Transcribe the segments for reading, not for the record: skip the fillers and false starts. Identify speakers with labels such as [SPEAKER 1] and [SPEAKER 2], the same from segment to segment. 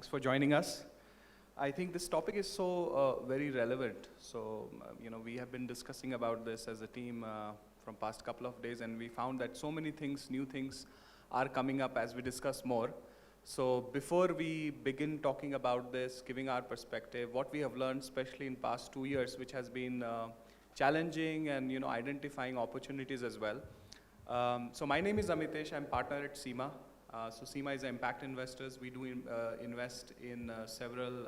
[SPEAKER 1] Thanks for joining us. I think this topic is so very relevant. So, we have been discussing about this as a team from past couple of days, and we found that so many things, new things are coming up as we discuss more. So before we begin talking about this, giving our perspective, what we have learned, especially in past 2 years, which has been challenging and identifying opportunities as well. So my name is Amitesh. I'm partner at CIMA. So CIMA is impact investors. We do invest in several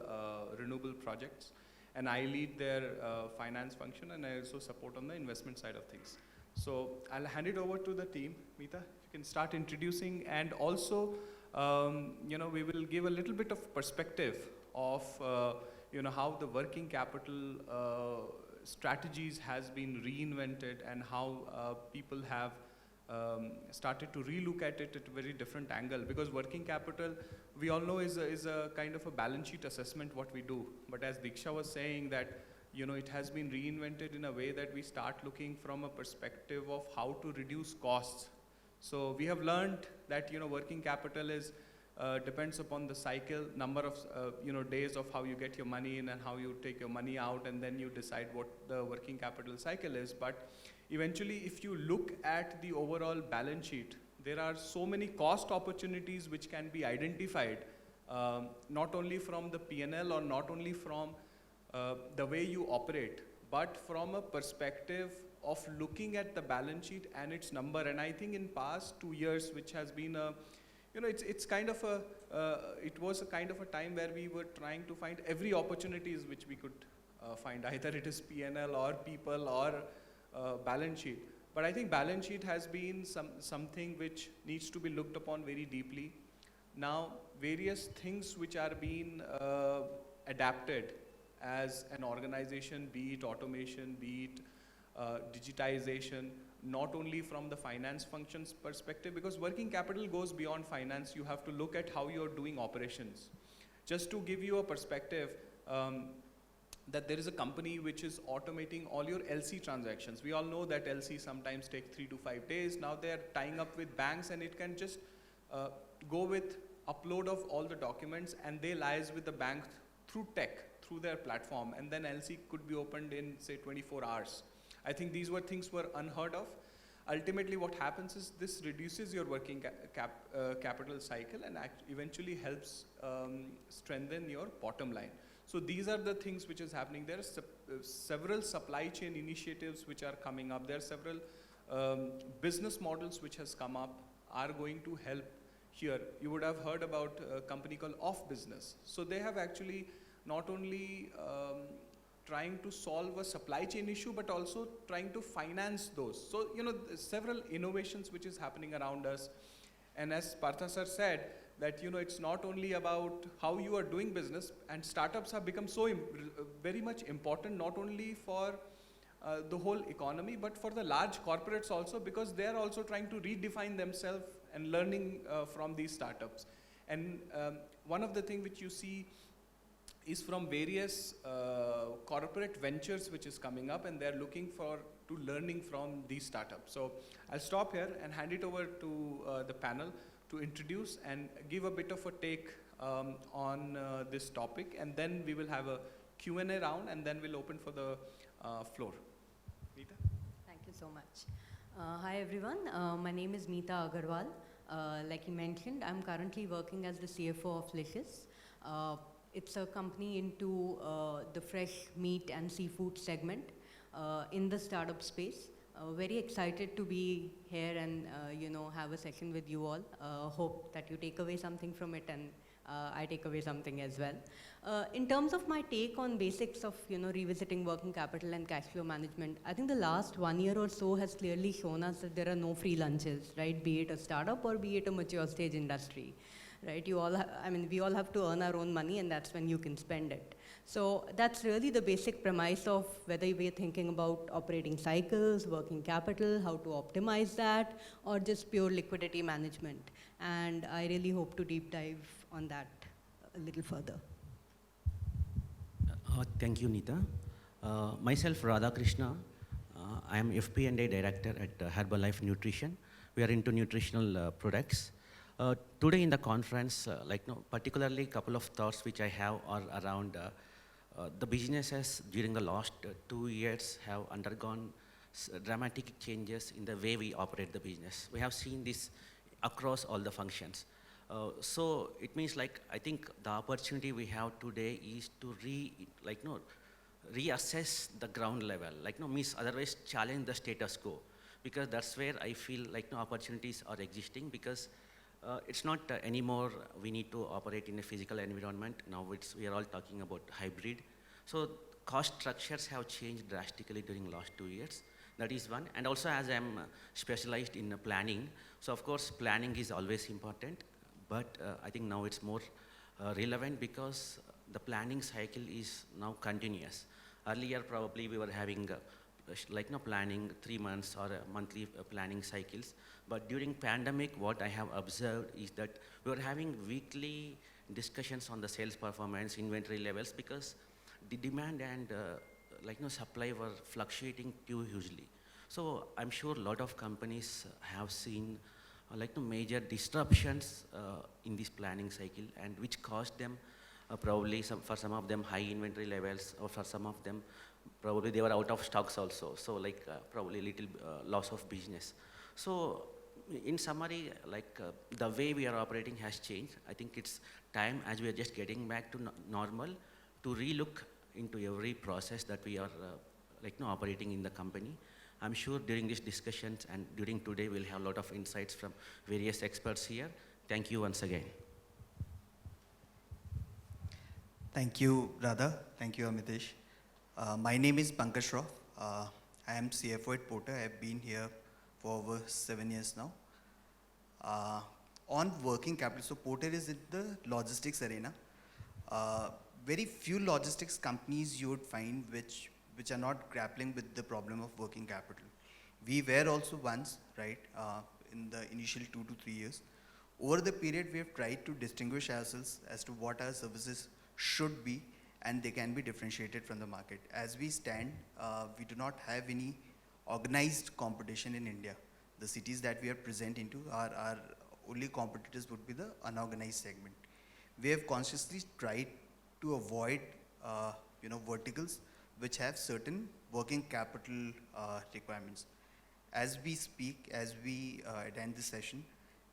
[SPEAKER 1] renewable projects, and I lead their finance function, and I also support on the investment side of things. So I'll hand it over to the team. Meeta, you can start introducing, and also we will give a little bit of perspective of how the working capital strategies has been reinvented, and how people have started to relook at it at a very different angle, because working capital, we all know, is a kind of a balance sheet assessment what we do. But as Diksha was saying, that it has been reinvented in a way that we start looking from a perspective of how to reduce costs. So we have learned that working capital is depends upon the cycle, number of days of how you get your money in and how you take your money out, and then you decide what the working capital cycle is. But eventually, if you look at the overall balance sheet, there are so many cost opportunities which can be identified, not only from the P&L or not only from the way you operate, but from a perspective of looking at the balance sheet and its number. And I think in past 2 years, which has been a, it's kind of a, it was a kind of a time where we were trying to find every opportunities which we could find, either it is P&L or people or balance sheet. But I think balance sheet has been something which needs to be looked upon very deeply. Now, various things which are being adapted as an organization, be it automation, be it digitization, not only from the finance functions perspective, because working capital goes beyond finance. You have to look at how you're doing operations. Just to give you a perspective, that there is a company which is automating all your LC transactions. We all know that LC sometimes take 3 to 5 days. Now they're tying up with banks, and it can just go with upload of all the documents, and they liaise with the bank through tech, through their platform, and then LC could be opened in, say, 24 hours. I think these things were unheard of. Ultimately, what happens is this reduces your working capital cycle, and eventually helps strengthen your bottom line. So these are the things which is happening. There are several supply chain initiatives which are coming up. There are several business models which has come up, are going to help here. You would have heard about a company called 𝗺𝗵𝗃𝗏. So they have actually not only trying to solve a supply chain issue, but also trying to finance those. So, several innovations which is happening around us. And as Partha sir said, that it's not only about how you are doing business, and startups have become so very much important, not only for the whole economy, but for the large corporates also, because they are also trying to redefine themselves and learning from these startups. And one of the things which you see is from various corporate ventures which is coming up, and they're looking to learning from these startups. So I'll stop here and hand it over to the panel to introduce and give a bit of a take on this topic, and then we will have a Q&A round, and then we'll open for the floor. Meeta?
[SPEAKER 2] Thank you so much. Hi everyone, my name is Meeta Agarwal. Like you mentioned, I'm currently working as the CFO of 𝗺𝗫𝗃𝗏. It's a company into the fresh meat and seafood segment in the startup space. Very excited to be here and have a session with you all. Hope that you take away something from it and I take away something as well. In terms of my take on basics of revisiting working capital and cash flow management, I think the last 1 year or so has clearly shown us that there are no free lunches, right? Be it a startup or be it a mature stage industry, right? We all have to earn our own money, and that's when you can spend it. So that's really the basic premise of whether we're thinking about operating cycles, working capital, how to optimize that, or just pure liquidity management. And I really hope to deep dive on that a little further.
[SPEAKER 3] Thank you, Neeta. Myself, Radhakrishna. I am FP&A Director at Herbalife Nutrition. We are into nutritional products. Today in the conference, particularly a couple of thoughts which I have are around the businesses during the last 2 years have undergone dramatic changes in the way we operate the business. We have seen this across all the functions. So it means I think the opportunity we have today is to reassess the ground level, otherwise challenge the status quo, because that's where I feel opportunities are existing, because it's not anymore we need to operate in a physical environment. Now we are all talking about hybrid. So cost structures have changed drastically during last 2 years. That is one. And also, as I'm specialized in planning, so of course planning is always important, but I think now it's more relevant because the planning cycle is now continuous. Earlier probably we were having planning 3 months or monthly planning cycles. But during pandemic, what I have observed is that we were having weekly discussions on the sales performance, inventory levels, because the demand and supply were fluctuating too hugely. So I'm sure a lot of companies have seen major disruptions in this planning cycle, and which caused them probably for some of them high inventory levels, or for some of them probably they were out of stocks also. So probably a little loss of business. So in summary, the way we are operating has changed. I think it's time, as we are just getting back to normal, to relook into every process that we are operating in the company. I'm sure during these discussions and during today, we'll have a lot of insights from various experts here. Thank you once again.
[SPEAKER 4] Thank you, Radha. Thank you, Amitesh. My name is Pankaj Shroff. I am CFO at Porter. I've been here for over 7 years now. On working capital, so Porter is in the logistics arena. Very few logistics companies you would find which are not grappling with the problem of working capital. We were also once, right, in the initial 2 to 3 years. Over the period, we have tried to distinguish ourselves as to what our services should be, and they can be differentiated from the market. As we stand, we do not have any organized competition in India. The cities that we are present into, our only competitors would be the unorganized segment. We have consciously tried to avoid verticals which have certain working capital requirements. As we speak, as we attend this session,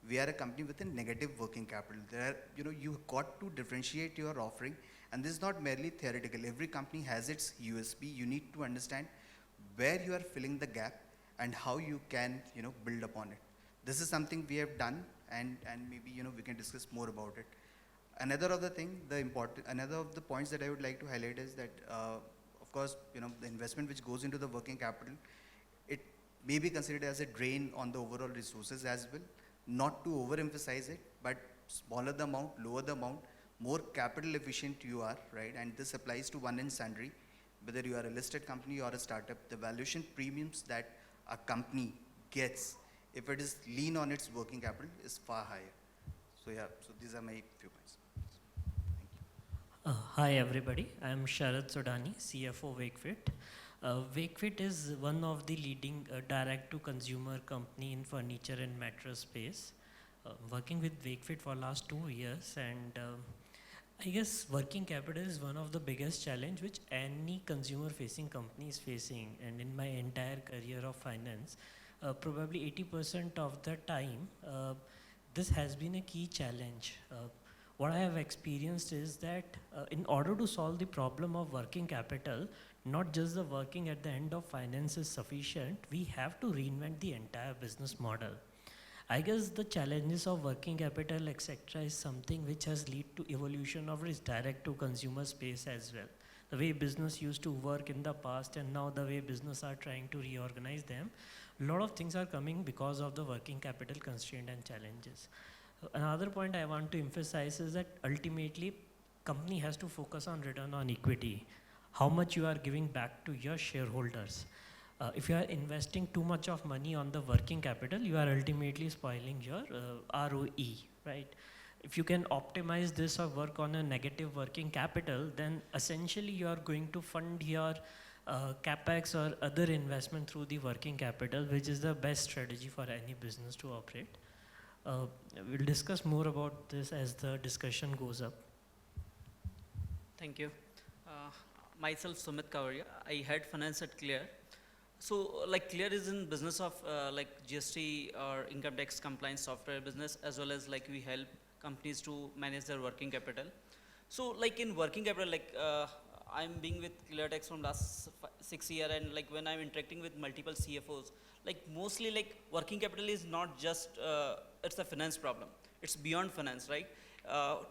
[SPEAKER 4] we are a company with a negative working capital. There are, you've got to differentiate your offering, and this is not merely theoretical. Every company has its USP. You need to understand where you are filling the gap and how you can, build upon it. This is something we have done, and maybe, we can discuss more about it. Another of the points that I would like to highlight is that, of course, the investment which goes into the working capital, it may be considered as a drain on the overall resources as well. Not to overemphasize it, but smaller the amount, lower the amount, more capital efficient you are, right? And this applies to one and sundry, whether you are a listed company or a startup. The valuation premiums that a company gets, if it is lean on its working capital, is far higher. So yeah, so these are my few points. Thank you.
[SPEAKER 5] Hi everybody, I am Sharad Sodhani, CFO 𝗥𝗏𝗃. 𝗥𝗏𝗃 is one of the leading direct-to-consumer company in furniture and mattress space. Working with 𝗥𝗏𝗃 for last 2 years, and I guess working capital is one of the biggest challenge which any consumer-facing company is facing. And in my entire career of finance, probably 80% of the time, this has been a key challenge. What I have experienced is that in order to solve the problem of working capital, not just the working at the end of finance is sufficient, we have to reinvent the entire business model. I guess the challenges of working capital, etc., is something which has led to evolution of its direct to consumer space as well. The way business used to work in the past and now the way business are trying to reorganize them, a lot of things are coming because of the working capital constraint and challenges. Another point I want to emphasize is that ultimately company has to focus on return on equity, how much you are giving back to your shareholders. If you are investing too much of money on the working capital, you are ultimately spoiling your ROE, right? If you can optimize this or work on a negative working capital, then essentially you are going to fund your capex or other investment through the working capital, which is the best strategy for any business to operate. We'll discuss more about this as the discussion goes up.
[SPEAKER 6] Thank you. Myself, Sumit Kawariya. I head finance at Clear. So, like Clear is in business of like GST or income tax compliance software business, as well as like we help companies to manage their working capital. So, like in working capital, like I'm being with ClearTech from last 6 years, and like when I'm interacting with multiple CFOs, like mostly like working capital is not just it's a finance problem. It's beyond finance, right?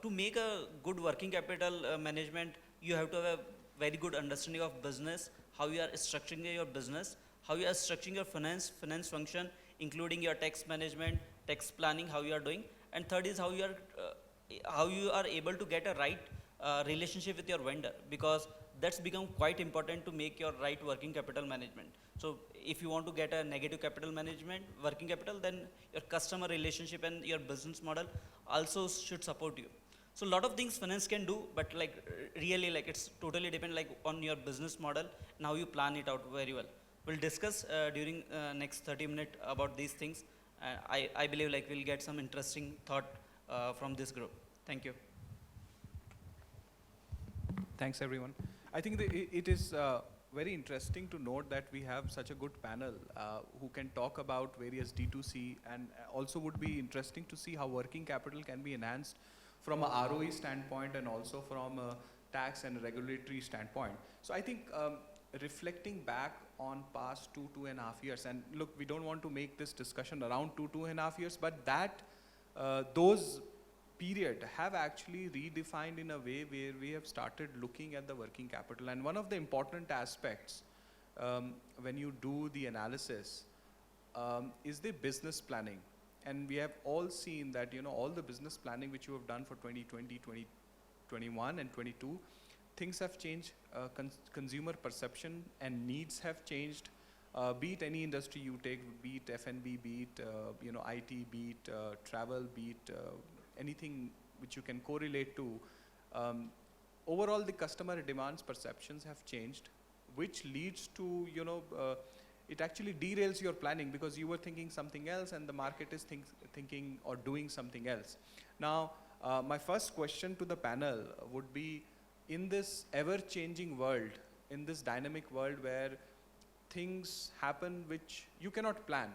[SPEAKER 6] To make a good working capital management, you have to have a very good understanding of business, how you are structuring your business, how you are structuring your finance function, including your tax management, tax planning, how you are doing. And third is how you are able to get a right relationship with your vendor, because that's become quite important to make your right working capital management. So if you want to get a negative capital management, working capital, then your customer relationship and your business model also should support you. So a lot of things finance can do, but like really like it's totally depend like on your business model and how you plan it out very well. We'll discuss during next 30 minutes about these things. I believe like we'll get some interesting thought from this group. Thank you.
[SPEAKER 1] Thanks, everyone. I think it is very interesting to note that we have such a good panel who can talk about various D2C, and also would be interesting to see how working capital can be enhanced from a ROE standpoint and also from a tax and regulatory standpoint. So I think reflecting back on past 2.5 years, and look, we don't want to make this discussion around 2.5 years, but that those period have actually redefined in a way where we have started looking at the working capital. And one of the important aspects when you do the analysis is the business planning. And we have all seen that, you know, all the business planning which you have done for 2020, 2021 and 22, things have changed, consumer perception and needs have changed, be it any industry you take, be it F&B, be it you know, IT, be it travel, be it anything which you can correlate to. Overall, the customer demands, perceptions have changed, which leads to, you know, it actually derails your planning because you were thinking something else and the market is thinking or doing something else. Now, my first question to the panel would be, in this ever-changing world, in this dynamic world where things happen which you cannot plan,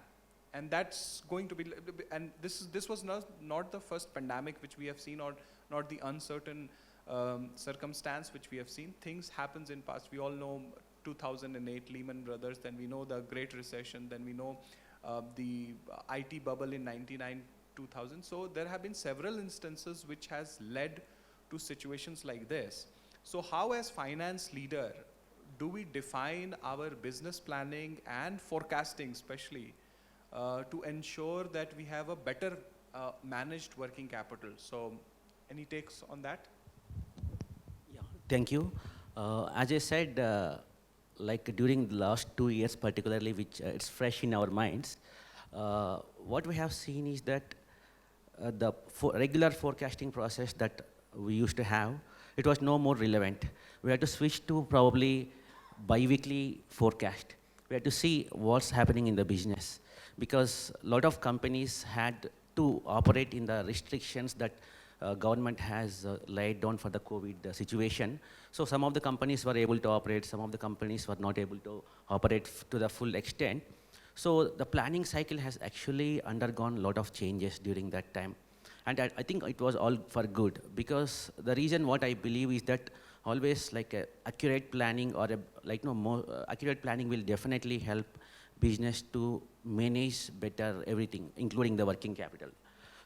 [SPEAKER 1] and that's going to be, and this was not the first pandemic which we have seen, or not the uncertain circumstance which we have seen. Things happens in past. We all know 2008 Lehman Brothers, then we know the Great Recession, then we know the IT bubble in 99, 2000. So there have been several instances which has led to situations like this. So how, as finance leader, do we define our business planning and forecasting especially to ensure that we have a better managed working capital? So any takes on that?
[SPEAKER 3] Yeah, thank you. As I said, like during the last 2 years particularly, which it's fresh in our minds, what we have seen is that the regular forecasting process that we used to have, it was no more relevant. We had to switch to probably bi-weekly forecast. We had to see what's happening in the business, because a lot of companies had to operate in the restrictions that government has laid down for the COVID situation. So some of the companies were able to operate, some of the companies were not able to operate to the full extent. So the planning cycle has actually undergone a lot of changes during that time. And I think it was all for good, because the reason what I believe is that always like accurate planning or more accurate planning will definitely help business to manage better everything, including the working capital.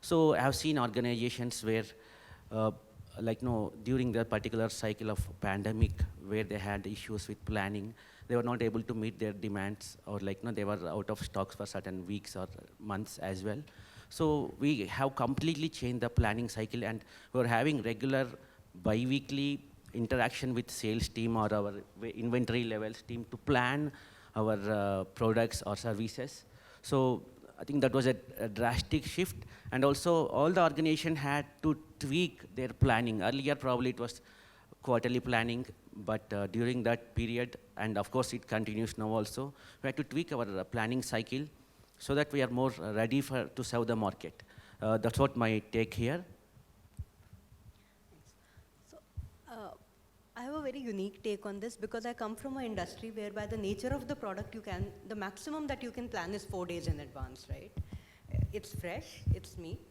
[SPEAKER 3] So I have seen organizations where, during the particular cycle of pandemic, where they had issues with planning, they were not able to meet their demands, or they were out of stocks for certain weeks or months as well. So we have completely changed the planning cycle, and we're having regular bi-weekly interaction with sales team or our inventory levels team to plan our products or services. So I think that was a drastic shift. And also all the organization had to tweak their planning. Earlier probably it was quarterly planning, but during that period, and of course it continues now also, we had to tweak our planning cycle so that we are more ready to serve the market. That's what my take here.
[SPEAKER 2] I have a very unique take on this because I come from an industry where by the nature of the product the maximum that you can plan is 4 days in advance, right? It's fresh, it's meat,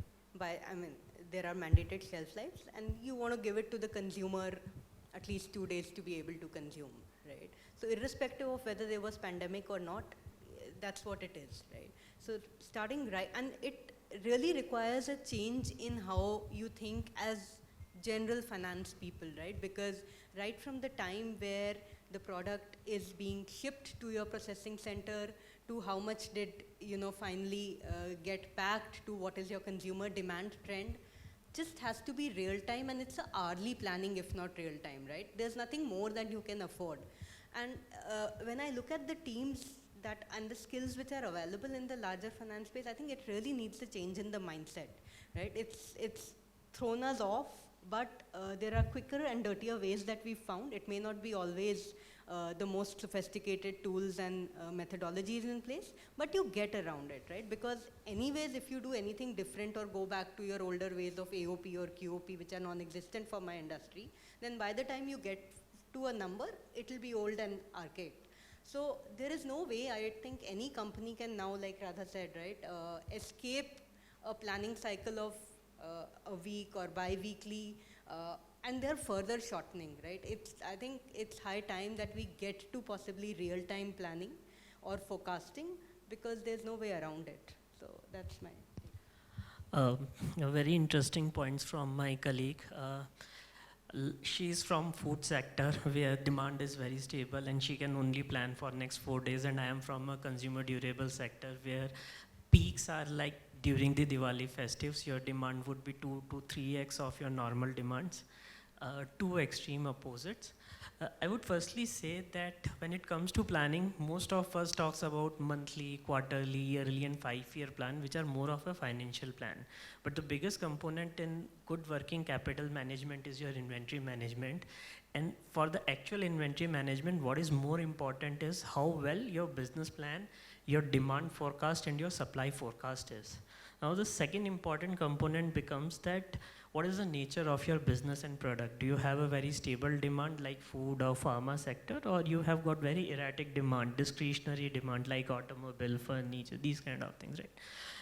[SPEAKER 2] there are mandated shelf lives, and you want to give it to the consumer at least 2 days to be able to consume, right? So irrespective of whether there was pandemic or not, that's what it is, right? So starting right, and it really requires a change in how you think as general finance people, right? Because right from the time where the product is being shipped to your processing center, to how much did finally get packed, to what is your consumer demand trend, just has to be real time, and it's a hourly planning if not real time, right? There's nothing more that you can afford. And when I look at the teams and the skills which are available in the larger finance space, I think it really needs a change in the mindset, right? It's thrown us off, but there are quicker and dirtier ways that we've found. It may not be always the most sophisticated tools and methodologies in place, but you get around it, right? Because anyways, if you do anything different or go back to your older ways of AOP or QOP, which are non-existent for my industry, then by the time you get to a number, it'll be old and archaic. So there is no way I think any company can now, like Radha said, right, escape a planning cycle of a week or bi-weekly, and they're further shortening, right? I think it's high time that we get to possibly real-time planning or forecasting, because there's no way around it. So that's my
[SPEAKER 5] very interesting points from my colleague. She's from food sector where demand is very stable and she can only plan for next 4 days, and I am from a consumer durable sector where peaks are like during the Diwali festives, your demand would be 2 to 3x of your normal demands, two extreme opposites. I would firstly say that when it comes to planning, most of us talks about monthly, quarterly, yearly and 5-year plan, which are more of a financial plan. But the biggest component in good working capital management is your inventory management. And for the actual inventory management, what is more important is how well your business plan, your demand forecast and your supply forecast is. Now the second important component becomes that what is the nature of your business and product? Do you have a very stable demand like food or pharma sector, or you have got very erratic demand, discretionary demand like automobile, furniture, these kind of things, right?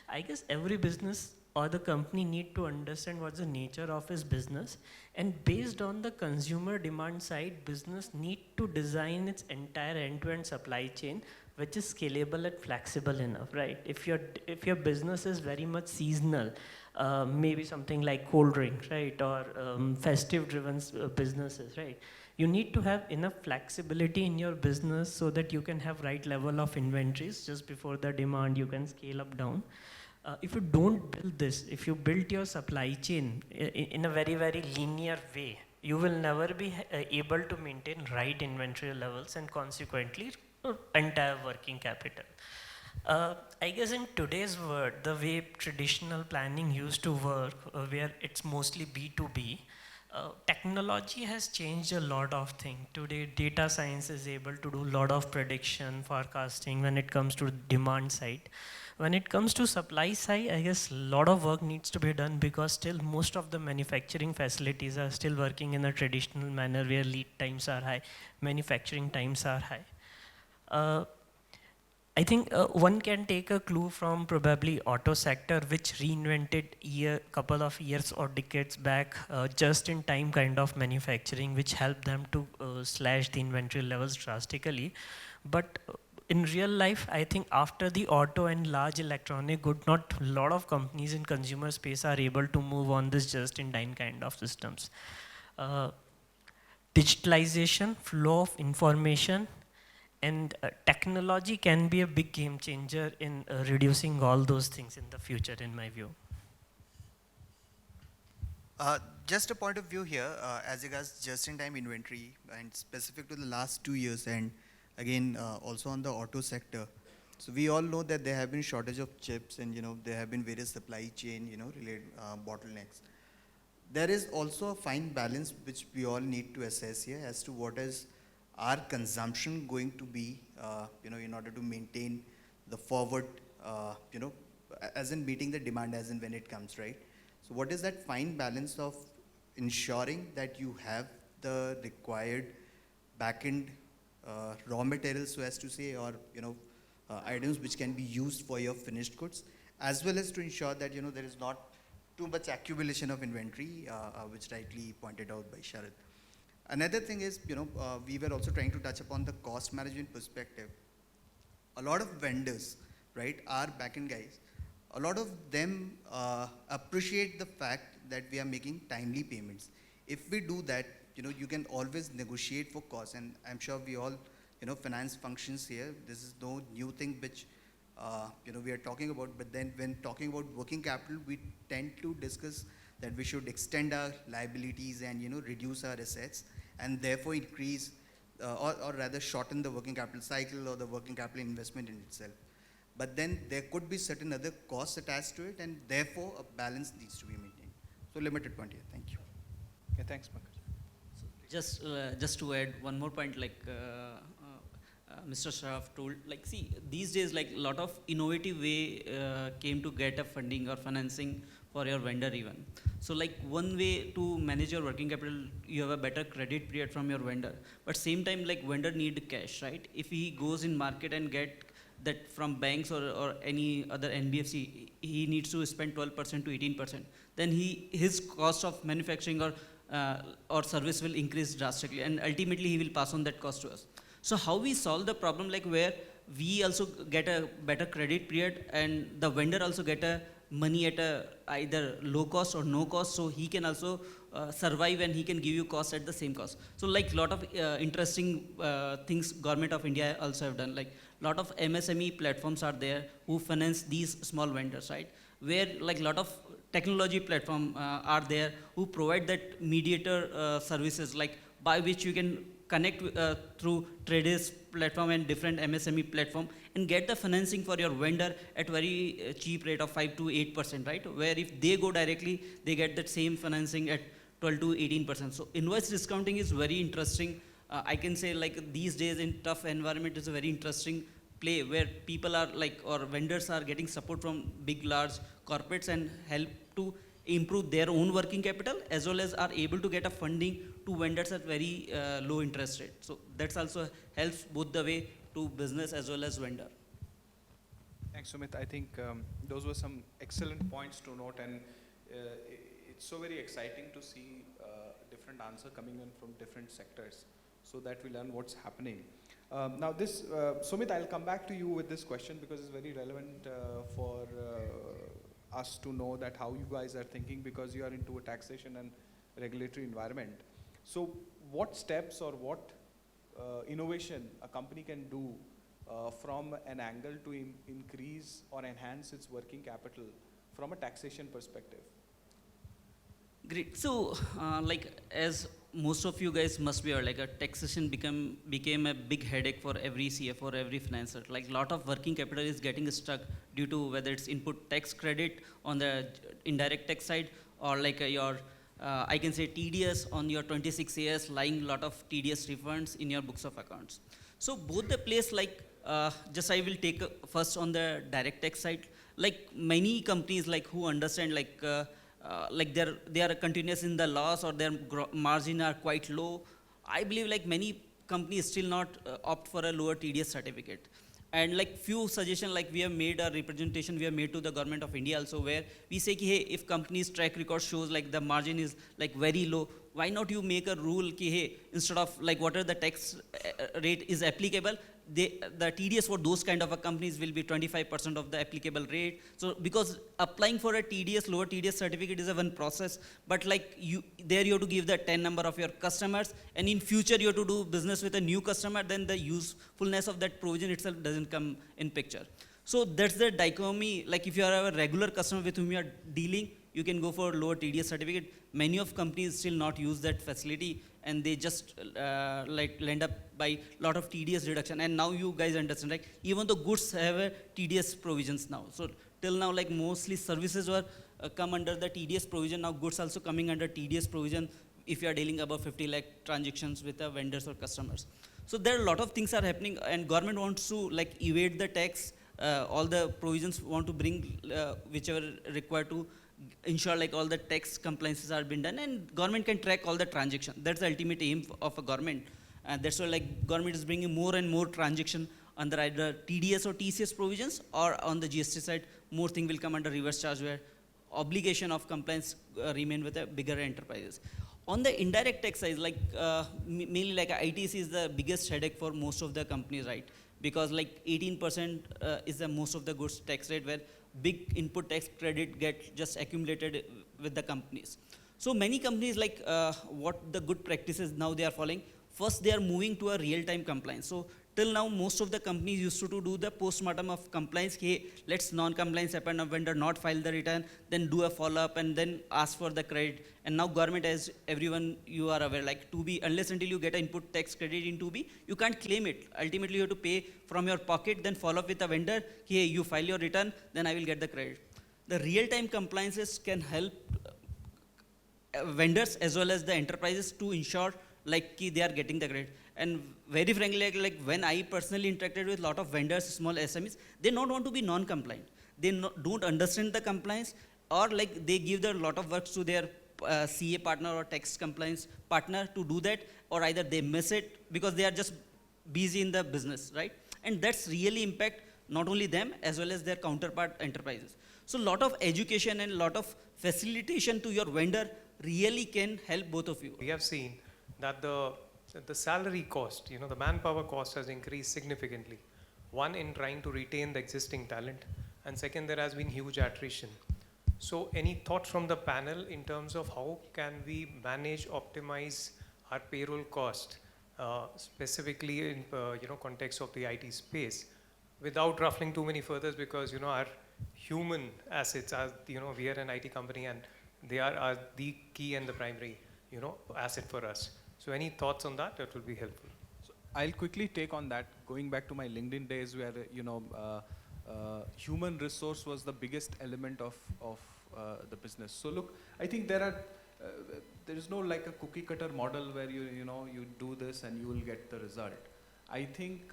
[SPEAKER 5] I guess every business or the company need to understand what's the nature of his business, and based on the consumer demand side, business need to design its entire end-to-end supply chain which is scalable and flexible enough, right? If your business is very much seasonal, maybe something like cold drink, right, or festive-driven businesses, right? You need to have enough flexibility in your business so that you can have right level of inventories just before the demand. You can scale up, down. If you don't build this, if you build your supply chain in a very, very linear way, you will never be able to maintain right inventory levels and consequently entire working capital. I guess in today's world, the way traditional planning used to work, where it's mostly B2B, technology has changed a lot of things. Today, data science is able to do a lot of prediction, forecasting when it comes to demand side. When it comes to supply side, I guess a lot of work needs to be done because still most of the manufacturing facilities are still working in a traditional manner where lead times are high, manufacturing times are high. I think one can take a clue from probably auto sector, which reinvented couple of years or decades back just in time kind of manufacturing, which helped them to slash the inventory levels drastically. But in real life, I think after the auto and large electronic good, not a lot of companies in consumer space are able to move on this just-in-time kind of systems. Digitalization, flow of information, and technology can be a big game changer in reducing all those things in the future, in my view.
[SPEAKER 4] Just a point of view here, as regards just-in-time inventory and specific to the last 2 years, and again also on the auto sector. So we all know that there have been shortage of chips, and there have been various supply chain related bottlenecks. There is also a fine balance which we all need to assess here as to what is our consumption going to be, in order to maintain the forward, as in meeting the demand as in when it comes, right? So what is that fine balance of ensuring that you have the required back-end raw materials, so as to say, or items which can be used for your finished goods, as well as to ensure that there is not too much accumulation of inventory, which rightly pointed out by Sharad. Another thing is, we were also trying to touch upon the cost management perspective. A lot of vendors, right, are back-end guys. A lot of them appreciate the fact that we are making timely payments. If we do that, you can always negotiate for costs, and I'm sure we all, finance functions here. This is no new thing which, we are talking about. But then when talking about working capital, we tend to discuss that we should extend our liabilities and, reduce our assets, and therefore increase, or rather shorten the working capital cycle or the working capital investment in itself. But then there could be certain other costs attached to it, and therefore a balance needs to be maintained. So limited point here. Thank you.
[SPEAKER 1] Okay, thanks, Pankaj.
[SPEAKER 6] Just to add one more point, like Mr. Shroff told, like, see, these days, like, a lot of innovative way came to get a funding or financing for your vendor even. So like one way to manage your working capital, you have a better credit period from your vendor. But same time, like, vendor need cash, right? If he goes in market and get that from banks or any other NBFC, he needs to spend 12% to 18%. Then his cost of manufacturing or service will increase drastically, and ultimately he will pass on that cost to us. So how we solve the problem, like where we also get a better credit period and the vendor also get a money at a either low cost or no cost, so he can also survive and he can give you cost at the same cost. So like lot of interesting things Government of India also have done, like lot of MSME platforms are there who finance these small vendors, right? Where like lot of technology platform are there who provide that mediator services, like by which you can connect through traders platform and different MSME platform and get the financing for your vendor at very cheap rate of 5 to 8%, right? Where if they go directly, they get that same financing at 12 to 18%. So invoice discounting is very interesting. I can say like these days in tough environment is a very interesting play where people are like, or vendors are getting support from big, large corporates and help to improve their own working capital, as well as are able to get a funding to vendors at very low interest rate. So that's also helps both the way to business as well as vendor.
[SPEAKER 1] Thanks, Sumit. I think those were some excellent points to note, and it's so very exciting to see different answer coming in from different sectors, so that we learn what's happening. Now this, Sumit, I'll come back to you with this question because it's very relevant for us to know that how you guys are thinking, because you are into a taxation and regulatory environment. So what steps or what innovation a company can do from an angle to increase or enhance its working capital from a taxation perspective?
[SPEAKER 6] Great. So, like as most of you guys must be aware, like a taxation became a big headache for every CFO or every financer. Like lot of working capital is getting stuck due to whether it's input tax credit on the indirect tax side, or like your I can say TDS on your 26 years, lying lot of TDS refunds in your books of accounts. So both the place, like just I will take first on the direct tax side. Like many companies like who understand like they are continuous in the loss or their margin are quite low. I believe like many companies still not opt for a lower TDS certificate. And like few suggestions, like we have made a representation, we have made to the Government of India also, where we say, hey, if companies track record shows like the margin is like very low, why not you make a rule, hey, instead of like whatever the tax rate is applicable, the TDS for those kind of a companies will be 25% of the applicable rate. So because applying for a TDS, lower TDS certificate is a one process, but like there you have to give the 10 number of your customers, and in future you have to do business with a new customer, then the usefulness of that provision itself doesn't come in picture. So that's the dichotomy. Like if you are a regular customer with whom you are dealing, you can go for lower TDS certificate. Many of companies still not use that facility, and they just like land up by lot of TDS reduction. And now you guys understand, like even the goods have a TDS provisions now. So till now, like mostly services were come under the TDS provision. Now goods also coming under TDS provision if you are dealing above 50 lakh transactions with the vendors or customers. So there are a lot of things are happening, and government wants to like evade the tax. All the provisions want to bring whichever required to ensure like all the tax compliances are been done, and government can track all the transactions. That's the ultimate aim of a government. And that's why like government is bringing more and more transaction under either TDS or TCS provisions, or on the GST side, more thing will come under reverse charge, where obligation of compliance remain with the bigger enterprises. On the indirect tax side, like mainly like ITC is the biggest headache for most of the companies, right? Because like 18% is the most of the goods tax rate, where big input tax credit get just accumulated with the companies. So many companies like what the good practices now they are following. First, they are moving to a real-time compliance. So till now, most of the companies used to do the post-mortem of compliance. Hey, let's non-compliance happen, a vendor not file the return, then do a follow-up, and then ask for the credit. And now government, as everyone you are aware, like 2B, unless until you get an input tax credit in 2B, you can't claim it. Ultimately, you have to pay from your pocket, then follow up with the vendor. Hey, you file your return, then I will get the credit. The real-time compliances can help vendors as well as the enterprises to ensure like they are getting the credit. And very frankly, like when I personally interacted with a lot of vendors, small SMEs, they don't want to be non-compliant. They don't understand the compliance, or like they give a lot of work to their CA partner or tax compliance partner to do that, or either they miss it because they are just busy in the business, right? And that's really impact not only them as well as their counterpart enterprises. So a lot of education and a lot of facilitation to your vendor really can help both of you.
[SPEAKER 7] We have seen that the salary cost, the manpower cost has increased significantly. One, in trying to retain the existing talent, and second, there has been huge attrition. So any thoughts from the panel in terms of how can we manage, optimize our payroll cost, specifically in context of the IT space, without ruffling too many furthers, because our human assets are, we are an IT company, and they are the key and the primary asset for us. So any thoughts on that? That will be helpful.
[SPEAKER 1] So I'll quickly take on that, going back to my LinkedIn days where, human resource was the biggest element of the business. So look, I think there is no like a cookie cutter model where you do this and you will get the result. I think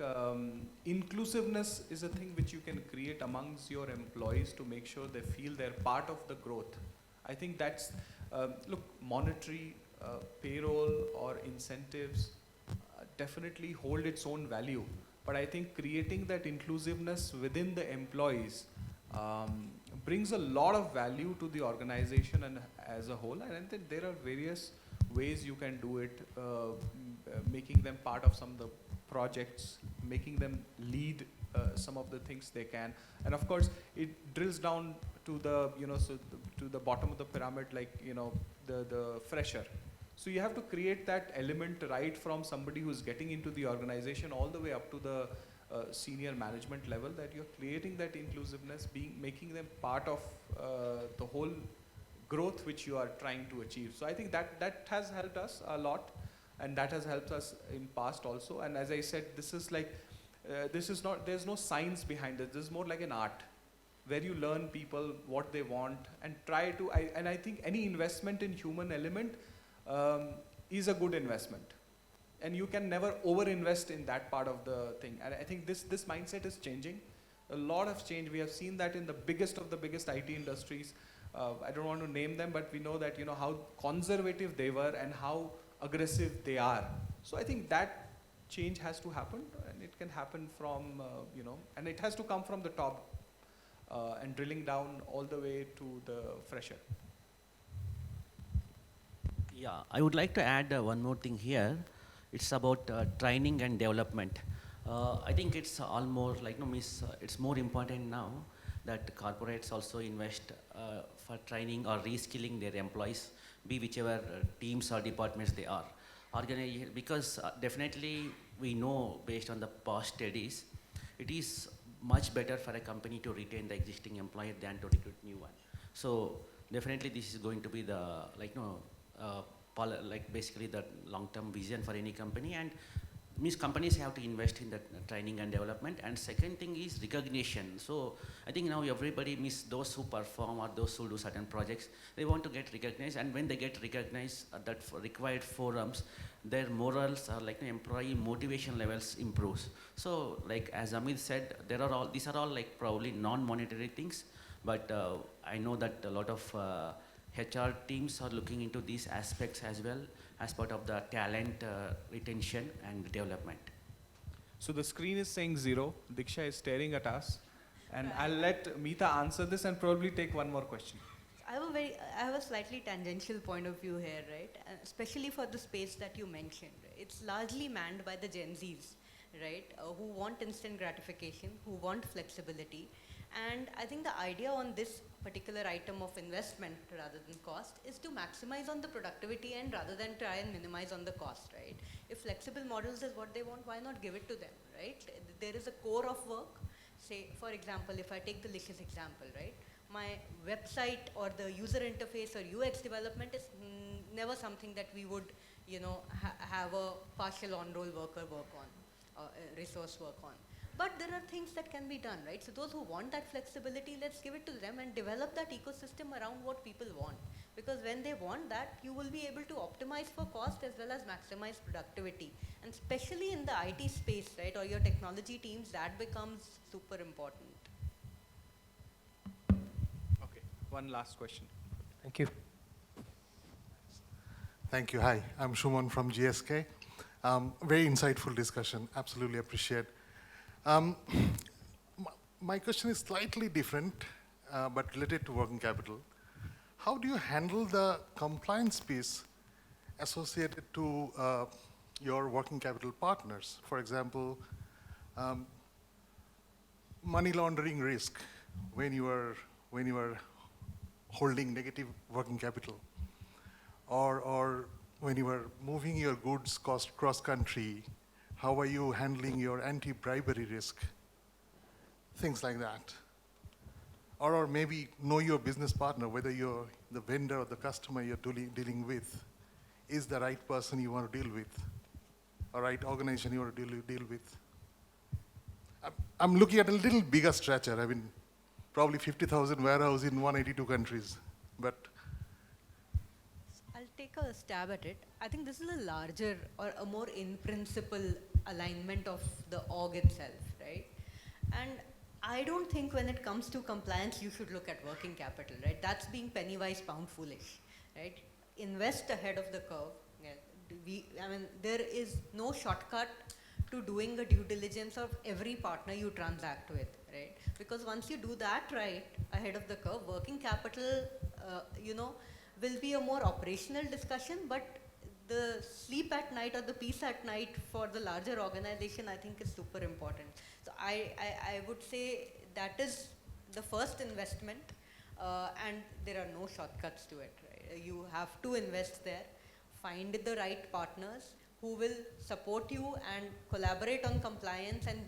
[SPEAKER 1] inclusiveness is a thing which you can create amongst your employees to make sure they feel they're part of the growth. I think that's, look, monetary, payroll or incentives definitely hold its own value. But I think creating that inclusiveness within the employees brings a lot of value to the organization and as a whole. And I think there are various ways you can do it, making them part of some of the projects, making them lead some of the things they can. And of course, it drills down to the, to the bottom of the pyramid, like, the fresher. So you have to create that element right from somebody who's getting into the organization all the way up to the senior management level, that you're creating that inclusiveness, making them part of the whole growth which you are trying to achieve. So I think that has helped us a lot, and that has helped us in past also. And as I said, this is like, there's no science behind it. This is more like an art, where you learn people what they want and try to, and I think any investment in human element is a good investment. And you can never over-invest in that part of the thing. And I think this mindset is changing. A lot of change. We have seen that in the biggest of the biggest IT industries. I don't want to name them, but we know that, how conservative they were and how aggressive they are. So I think that change has to happen, and it can happen from, and it has to come from the top and drilling down all the way to the fresher.
[SPEAKER 3] Yeah, I would like to add one more thing here. It's about training and development. I think it's all more like, it's more important now that corporates also invest for training or reskilling their employees, be whichever teams or departments they are. Because definitely we know based on the past studies, it is much better for a company to retain the existing employee than to recruit new one. So definitely this is going to be the basically the long-term vision for any company, and means companies have to invest in the training and development. And second thing is recognition. So I think now everybody those who perform or those who do certain projects, they want to get recognized, and when they get recognized at that required forums, their morals or employee motivation levels improves. So like as Amit said, these are all like probably non-monetary things, but I know that a lot of HR teams are looking into these aspects as well as part of the talent retention and development.
[SPEAKER 1] So the screen is saying 0. Diksha is staring at us. And I'll let Meeta answer this and probably take one more question.
[SPEAKER 2] I have a slightly tangential point of view here, right? Especially for the space that you mentioned. It's largely manned by the Gen Zs, right? Who want instant gratification, who want flexibility. And I think the idea on this particular item of investment rather than cost is to maximize on the productivity end rather than try and minimize on the cost, right? If flexible models is what they want, why not give it to them, right? There is a core of work. Say, for example, if I take the Licious example, right? My website or the user interface or UX development is never something that we would, have a partial on-roll worker work on, resource work on. But there are things that can be done, right? So those who want that flexibility, let's give it to them and develop that ecosystem around what people want. Because when they want that, you will be able to optimize for cost as well as maximize productivity. And especially in the IT space, right, or your technology teams, that becomes super important.
[SPEAKER 1] Okay, one last question.
[SPEAKER 7] Thank you.
[SPEAKER 8] Thank you. Hi, I'm Shuman from GSK. Very insightful discussion. Absolutely appreciate. My question is slightly different, but related to working capital. How do you handle the compliance piece associated to your working capital partners? For example, money laundering risk when you are holding negative working capital, or when you are moving your goods cross country. How are you handling your anti-bribery risk? Things like that. Or maybe know your business partner, whether you're the vendor or the customer you're dealing with is the right person you want to deal with, or right organization you want to deal with. I'm looking at a little bigger stature. I mean, probably 50,000 warehouses in 182 countries, but
[SPEAKER 2] I'll take a stab at it. I think this is a larger or a more in principle alignment of the org itself, right? And I don't think when it comes to compliance, you should look at working capital, right? That's being penny wise, pound foolish, right? Invest ahead of the curve. Yeah. There is no shortcut to doing a due diligence of every partner you transact with, right? Because once you do that right ahead of the curve, working capital, will be a more operational discussion, but the sleep at night or the peace at night for the larger organization, I think, is super important. So I would say that is the first investment, and there are no shortcuts to it, right? You have to invest there, find the right partners who will support you and collaborate on compliance, and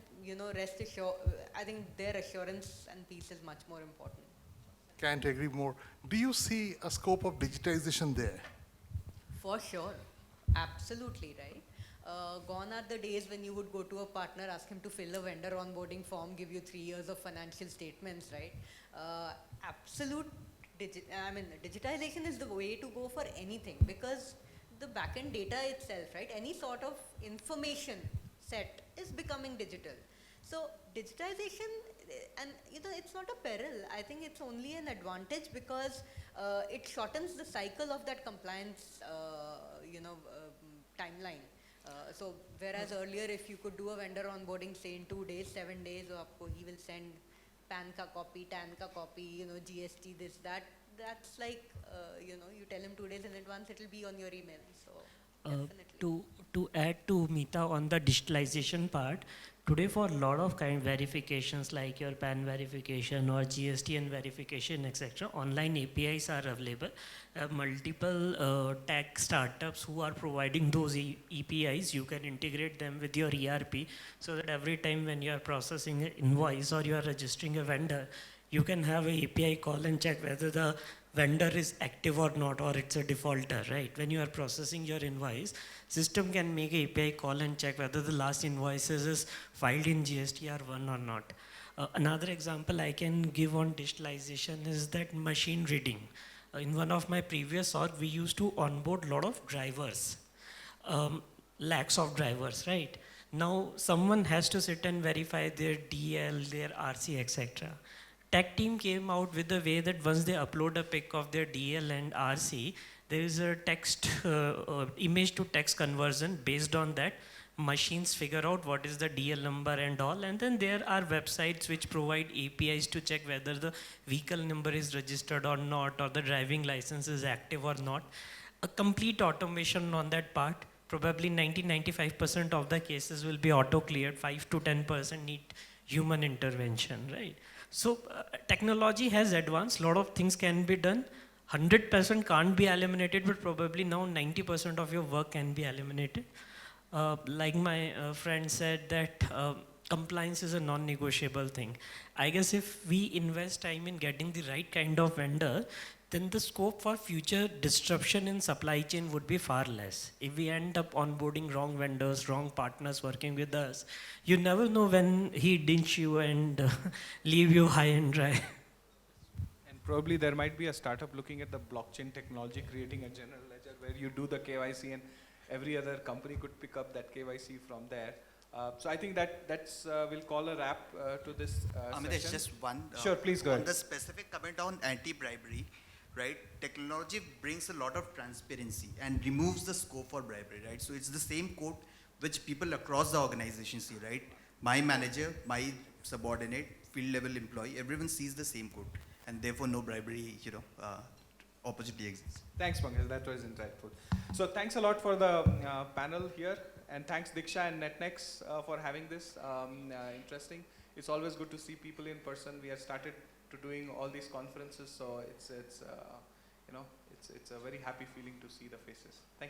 [SPEAKER 2] rest assured, I think their assurance and peace is much more important.
[SPEAKER 8] can't agree more. Do you see a scope of digitization there?
[SPEAKER 2] For sure, absolutely, right? Gone are the days when you would go to a partner, ask him to fill a vendor onboarding form, give you 3 years of financial statements, right? Digitization is the way to go for anything, because the backend data itself, right? Any sort of information set is becoming digital. So digitization, and it's not a peril. I think it's only an advantage, because it shortens the cycle of that compliance, timeline. So whereas earlier, if you could do a vendor onboarding, say in 2 days, 7 days, he will send PAN ka copy, TAN ka copy, GST, this, that. That's like, you tell him 2 days in advance, it'll be on your email. So definitely.
[SPEAKER 5] To to add to Meeta on the digitalization part, today for a lot of kind verifications like your PAN verification or GSTN verification, etc., online APIs are available. Multiple tech startups who are providing those APIs, you can integrate them with your ERP so that every time when you are processing an invoice or you are registering a vendor, you can have an API call and check whether the vendor is active or not, or it's a defaulter, right? When you are processing your invoice, system can make an API call and check whether the last invoices is filed in GSTR1 or not. Another example I can give on digitalization is that machine reading. In one of my previous org, we used to onboard a lot of drivers, lakhs of drivers, right? Now, someone has to sit and verify their DL, their RC, etc. Tech team came out with the way that once they upload a pic of their DL and RC, there is a text, image to text conversion. Based on that, machines figure out what is the DL number and all, and then there are websites which provide APIs to check whether the vehicle number is registered or not, or the driving license is active or not. A complete automation on that part. Probably 90-95% of the cases will be auto-cleared, 5 to 10% need human intervention, right? So technology has advanced, a lot of things can be done. 100% can't be eliminated, but probably now 90% of your work can be eliminated. Like my friend said that compliance is a non-negotiable thing. I guess if we invest time in getting the right kind of vendor, then the scope for future disruption in supply chain would be far less. If we end up onboarding wrong vendors, wrong partners working with us, you never know when he ditch you and leave you high and dry.
[SPEAKER 1] And probably there might be a startup looking at the blockchain technology, creating a general ledger where you do the KYC and every other company could pick up that KYC from there. So I think that's we'll call a wrap to this
[SPEAKER 4] Amitesh,
[SPEAKER 1] session.
[SPEAKER 4] just one.
[SPEAKER 1] Sure, please go
[SPEAKER 4] on
[SPEAKER 1] ahead.
[SPEAKER 4] the specific comment on anti-bribery, right? Technology brings a lot of transparency and removes the scope for bribery, right? So it's the same code which people across the organization see, right? My manager, my subordinate, field level employee, everyone sees the same code, and therefore no bribery, opportunity exists.
[SPEAKER 1] Thanks, Pankaj, that was insightful. So thanks a lot for the panel here, and thanks Diksha and NETNEX for having this interesting. It's always good to see people in person. We have started to doing all these conferences, so it's a very happy feeling to see the faces. Thank you.